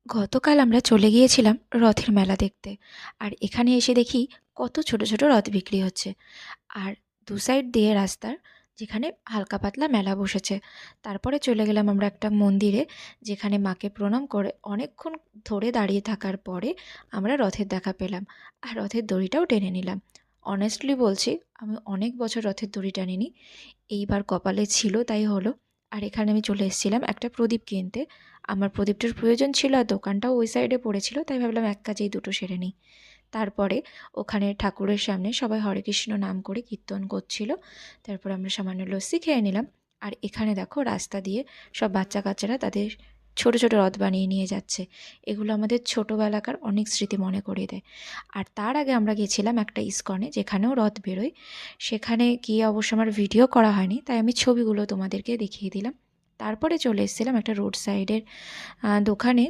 গতকাল আমরা চলে গিয়েছিলাম রথের মেলা দেখতে। আর এখানে এসে দেখি কত ছোট ছোট রথ বিক্রি হচ্ছে। আর দু সাইড দিয়ে রাস্তার যেখানে হালকা পাতলা মেলা বসেছে। তারপরে চলে গেলাম আমরা একটা মন্দিরে, যেখানে মাকে প্রণাম করে অনেকক্ষণ ধরে দাঁড়িয়ে থাকার পরে আমরা রথের দেখা পেলাম। আর রথের দড়িটাও টেনে নিলাম। অনেস্টলি বলছি, আমি অনেক বছর রথের দড়ি টানিনি। এইবার কপালে ছিল তাই হলো। আর এখানে আমি চলে এসেছিলাম একটা প্রদীপ কিনতে। আমার প্রদীপটার প্রয়োজন ছিল, আর দোকানটাও ওই সাইডে পড়েছিল, তাই ভাবলাম এক কাজেই দুটো সেরে নিই। তারপরে ওখানে ঠাকুরের সামনে সবাই হরে কৃষ্ণ নাম করে কীর্তন করছিল। তারপর আমরা সামান্য লস্যি খেয়ে নিলাম। আর এখানে দেখো রাস্তা দিয়ে সব বাচ্চা কাচ্চারা তাদের ছোট ছোট রথ বানিয়ে নিয়ে যাচ্ছে। এগুলো আমাদের ছোটোবেলাকার অনেক স্মৃতি মনে করিয়ে দেয়। আর তার আগে আমরা গেছিলাম একটা ইস্কনে, যেখানেও রথ বেরোয়। সেখানে গিয়ে অবশ্য আমার ভিডিও করা হয়নি, তাই আমি ছবিগুলো তোমাদেরকে দেখিয়ে দিলাম। তারপরে চলে এসেছিলাম একটা রোড সাইডের দোকানে,